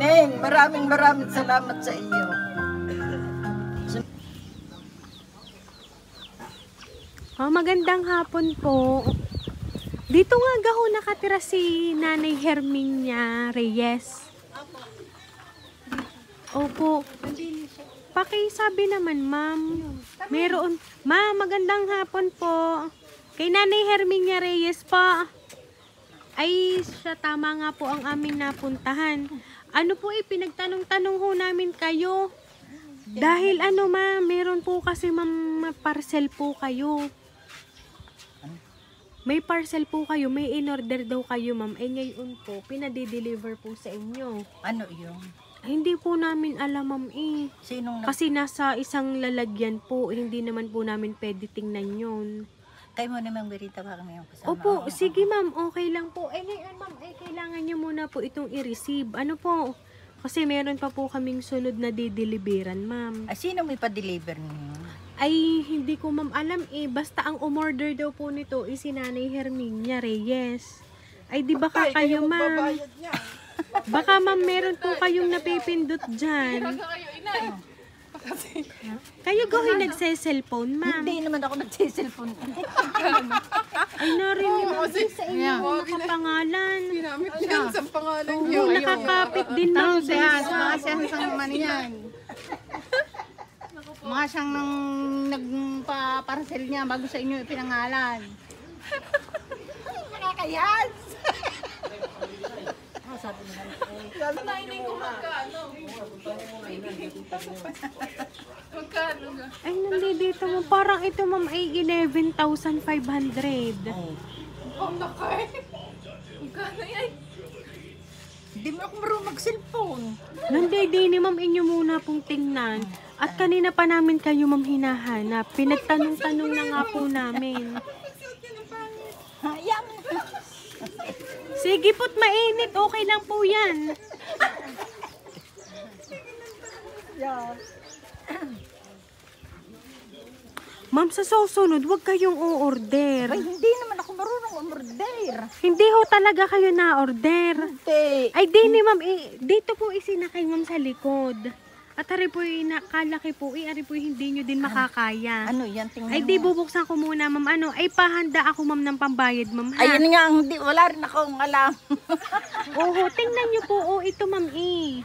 Neng, maraming salamat sa iyo. Magandang hapon po. Dito nga gaho nakatira si Nanay Herminia Reyes. Opo. Pakisabi naman, ma'am. Meron. Ma'am, magandang hapon po. Kay Nanay Herminia Reyes pa. Ay, siya tama nga po ang aming napuntahan. Ano po pinagtanong-tanong ho namin kayo. Dahil ano ma'am, meron po kasi ma'am parcel po kayo. May parcel po kayo, may in-order daw kayo ma'am. Ay ngayon po, pinadi-deliver po sa inyo. Ano yun? Ay, hindi po namin alam ma'am eh. Sinong Kasi nasa isang lalagyan po, hindi naman po namin pwede tingnan yun. Kayo mo namang berita ka kami yung kasama. Opo, sige ma'am, okay lang po. Ay ngayon ma'am, ay kailangan nyo muna po itong i-receive. Ano po? Kasi meron pa po kaming sunod na dideliveran ma'am. Ay, sino may pa-deliver niyo? Ay, hindi ko ma'am alam eh. Basta ang umorder daw po nito is si Nanay Herminia Reyes. Ay, di baka kayo ma'am. Baka ma'am, meron po kayong napipindot dyan. Kayo gawin nagse-cellphone ma'am. Hindi naman ako nagsiselfone. Ay, narinig ko sa inyo nakapangalan. Ginamit niya sa pangalan niyo. Oo, nakakapit din ma'am. Mga siyang isang maniyan. Mga siyang nang nagpa-parcel niya bago sa inyo ipinangalan. Nakakayas! Ay, nandito mo. Parang ito ma'am ay 11,500. Ang nakay. Magkano yan? Hindi mo ako marunong mag-cellphone. Nandini ma'am inyo muna pong tingnan. At kanina pa namin kayo ma'am hinahanap. Pinagtanong-tanong na nga po namin. Hayang! Sige po't mainit. Okay lang po yan. Ma'am, sa susunod, huwag kayong o-order. Ay, hindi naman ako marunong umorder. Hindi ho talaga kayo na-order. Hindi. Ay, dini ma'am, dito po isinakay ma'am sa likod. At ari po nakalaki po, ari po hindi nyo din makakaya. Ano yan? Tingnan Ay, di bubuksan ko muna ma'am. Ano, ay pahanda ako ma'am ng pambayad ma'am ha. Ayun nga, hindi, wala rin akong alam. Oho, tingnan nyo po. Oh, ito ma'am eh.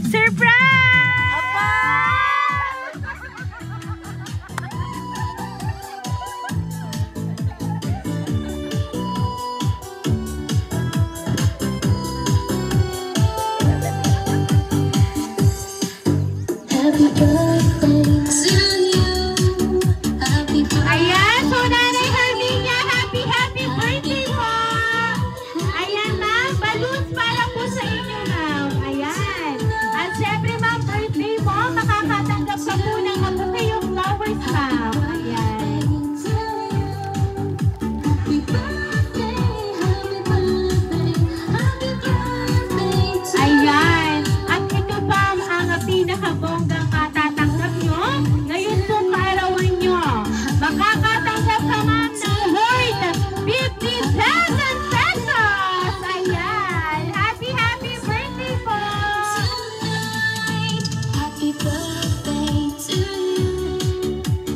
Surprise! Aba! Ayan, so Nanay Herminia, happy birthday po! Ayan ma'am, balloons para po sa inyo ma'am. Ayan. At syempre ma'am, birthday mo, makakatanggap ka po ng magkakayong flowers ma'am. Ayan. Ayan. At ito ma'am, ang pinakabonggang katatanggap nyo. Ngayon po kaarawan nyo. Makakatanggap ka ma'am ng worth 50,000 pesos. Ayan. Happy birthday po. Happy birthday to you.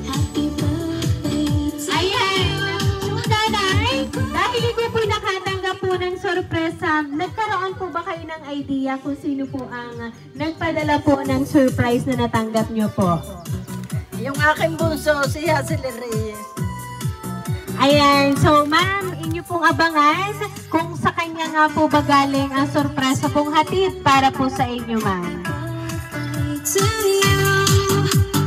Happy birthday to you. Ayan. So nanay, dahil ito po nakatanggap po ng sorpresa, nagkaroon po ba kayo ng idea kung sino po ang nagpadala po ng surprise na natanggap nyo po? Yung aking bunso, si Hazel Reyes. Ayan, so ma'am, inyo pong abangan kung sa kanya nga po ba galing ang sorpresa pong hatid para po sa inyo ma'am. To you.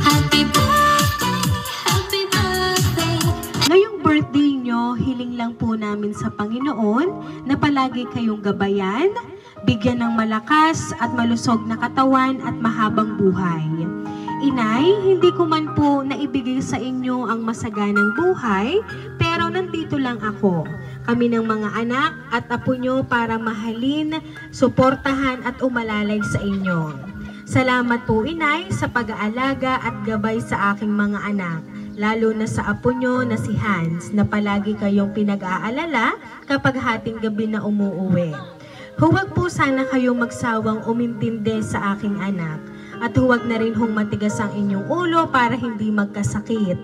Happy birthday, happy birthday. Ngayong birthday nyo, hiling lang po namin sa Panginoon na palagi kayong gabayan, bigyan ng malakas at malusog na katawan at mahabang buhay. Inay, hindi ko man po naibigay sa inyo ang masaganang buhay, pero nandito lang ako. Kami ng mga anak at apo nyo para mahalin, suportahan at umalalay sa inyo. Salamat po Inay sa pag-aalaga at gabay sa aking mga anak, lalo na sa apo nyo na si Hans na palagi kayong pinag-aalala kapag hating gabi na umuuwi. Huwag po sana kayong magsawang umintindi sa aking anak. At huwag na rin hong matigas ang inyong ulo para hindi magkasakit.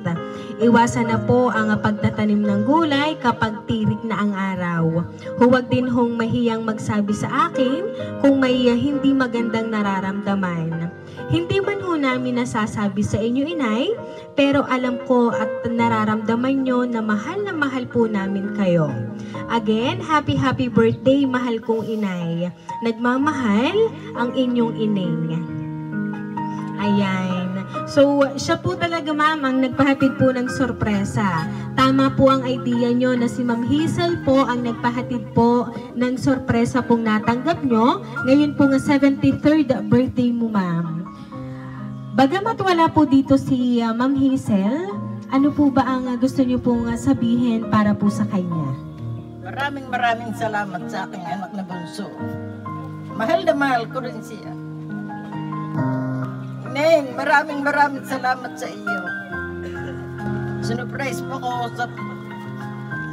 Iwasan na po ang pagtatanim ng gulay kapag tirik na ang araw. Huwag din hong mahiyang magsabi sa akin kung may hindi magandang nararamdaman. Hindi man ho namin nasasabi sa inyo, inay, pero alam ko at nararamdaman nyo na mahal po namin kayo. Again, happy birthday, mahal kong inay. Nagmamahal ang inyong ining. Ayan. So, siya po talaga, ma'am, ang nagpahatid po ng sorpresa. Tama po ang idea nyo na si Ma'am Hazel po ang nagpahatid po ng sorpresa pong natanggap nyo. Ngayon po nga 73rd birthday mo, ma'am. Bagamat wala po dito si Ma'am Hazel, ano po ba ang gusto nyo pong sabihin para po sa kanya? Maraming salamat sa aking anak na bunso. Mahal na mahal ko rin siya. Neng, maraming salamat sa iyo. Surprise mo ko sa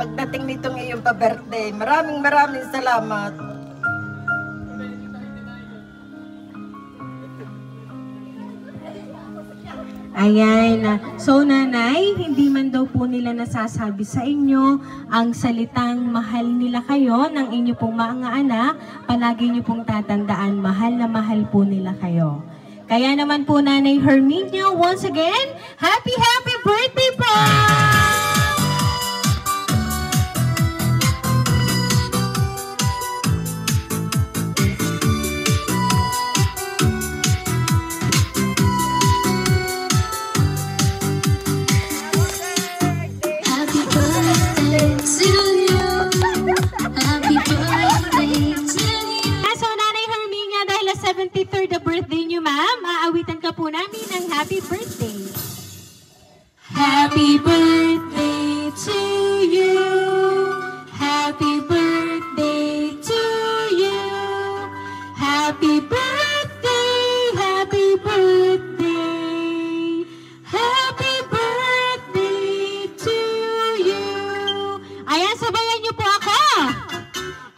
pagdating nitong iyong pa-birthday. Maraming salamat. Ayan. So, nanay, hindi man daw po nila nasasabi sa inyo ang salitang mahal nila kayo ng inyo pong mga anak. Palagi nyo pong tatandaan, mahal na mahal po nila kayo. Kaya naman po, Nanay Herminia, once again, happy birthday po! Happy birthday to you. Happy birthday to you. So, Nanay Herminia, dahil 73rd birthday nyo, ma'am, aawitan ka po namin ng happy birthday. Happy birthday to you. Happy birthday to you. Happy birthday, happy birthday. Happy birthday to you. Ayan, sabayan niyo po ako.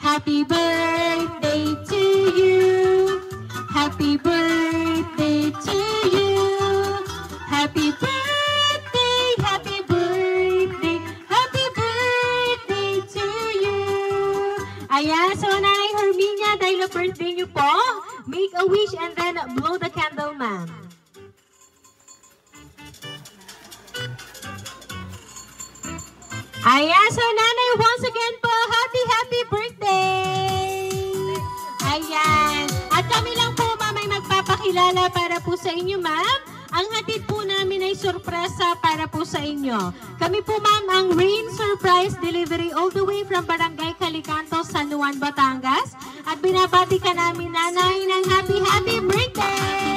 Happy birthday to you. Happy birthday to you. Happy birthday, happy birthday, happy birthday to you. Ayan, so Nanay Herminia, dahil na birthday niyo po, make a wish and then blow the candle, ma'am. Ayan, so Nanay, once again po, happy birthday! Ayan. At kami lang po, ma'am, ay magpapakilala para po sa inyo, ma'am. Ang hatid po namin ay sorpresa para po sa inyo. Kami po, ma'am, ang Rain Surprise Delivery all the way from Barangay Calicanto, San Juan, Batangas. At binabati ka namin, Nanay, ng happy birthday!